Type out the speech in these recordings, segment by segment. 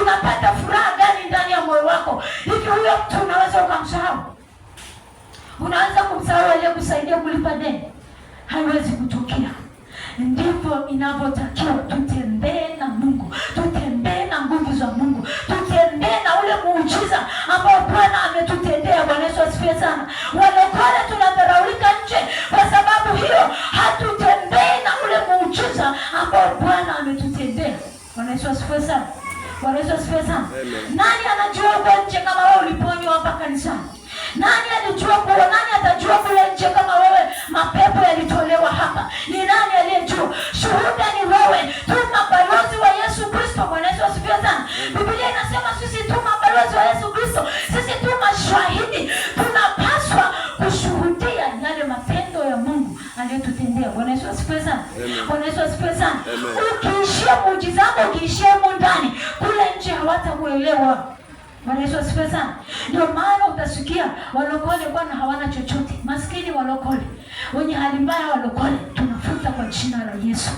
unapata furaha gani ndani ya moyo wako? Hivi huyo mtu unaweza ukamsahau? Unaweza kumsahau aliyekusaidia kulipa deni? Haiwezi kutokea. Ndivyo inavyotakiwa tutembee na Mungu, tutembee na nguvu za Mungu, tutembee na ule muujiza ambao Bwana ametutendea. Bwana Yesu asifiwe sana. Walokole tunadharaulika nje kwa sababu hiyo hatutembei na ule muujiza ambao Bwana ametutendea. Bwana Yesu asifiwe sana. Bwana Yesu asifiwe sana. Nani anajua huko nje kama wewe uliponywa hapa kanisani? Nani alijua kwa nani atajua kule nje kama wewe mapepo yalitolewa hapa? Ni nani aliyejua? Shuhuda ni wewe. Tuma balozi wa Yesu Kristo. Bwana Yesu asifiwe sana. Biblia inasema sisi tuma balozi wa Yesu Kristo. Sisi tuma shahidi. Tunapaswa kushuhudia yale matendo ya Mungu aliyotutendea. Bwana Yesu asifiwe sana. Bwana Yesu asifiwe sana. Ukiishia muujiza wako, ukiishia ndani, kule nje hawatakuelewa. Bwana Yesu asifiwe sana. Ndio maana utasikia walokole bwana hawana chochote. Maskini walokole, wenye hali mbaya walokole, tunafuta kwa jina la Yesu.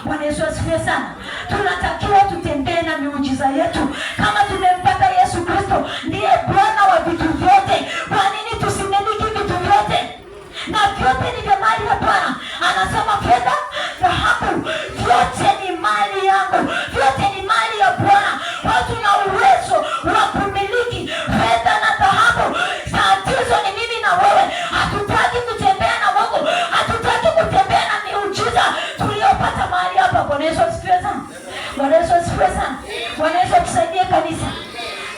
Bwana Yesu asifiwe sana. Tunatakiwa tutembee na miujiza yetu kama tumempata Yesu Kristo. Ndiye Bwana wa vitu vyote. Kwa nini tusimiliki vitu vyote? Na vyote ni vya mali ya Bwana. Anasema fedha, dhahabu, vyote ni mali yangu. Vyote ni mali ya Bwana. Kwa tuna uwezo wa kumiliki fedha na dhahabu. Tatizo ni mimi na wewe. Hatutaki kutembea na Mungu. Hatutaki kutembea na miujiza tuliyopata mahali hapa. Bwana Yesu asifiwe sana. Bwana Yesu asifiwe sana. Bwana Yesu atusaidie kanisa.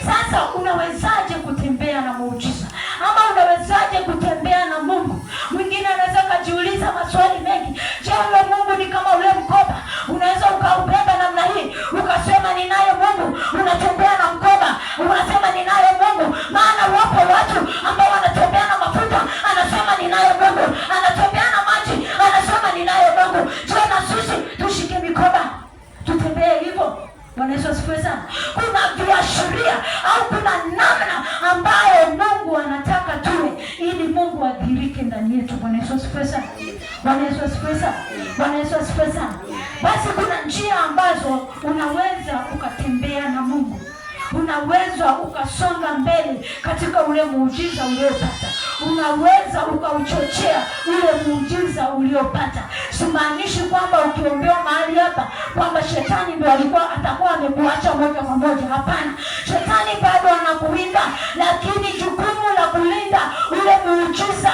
Sasa unawezaje kutembea na muujiza? Ama unawezaje kutembea na Mungu? Mwingine anaweza kujiuliza maswali mengi. Je, ule Mungu ni kama ule mkoba? Unaweza ukaubeba namna hii, ukasema ninaye Mungu, unatembea na mkoba, unasema ninaye Mungu. Maana wapo watu ambao wanatembea na mafuta, anasema ninaye Mungu, anatembea na maji, anasema ninaye Mungu. Je, na sisi tushike mikoba tutembee hivyo? Bwana Yesu asifiwe sana. Kuna viashiria au kuna namna ambayo Mungu anataka tuwe ili Mungu adhirike ndani yetu. Bwana Yesu asifiwe sana. Bwana Yesu asifiwe sana. Bwana Yesu asifiwe sana. Basi kuna njia ambazo unaweza ukatembea na Mungu. Unaweza ukasonga mbele katika ule muujiza uliopata. Unaweza ukauchochea ule muujiza uliopata. Simaanishi kwamba ukiombewa mahali hapa kwamba shetani ndio atakuwa amekuacha moja kwa moja. Hapana. Shetani bado anakuwinda, lakini jukumu la kulinda ule muujiza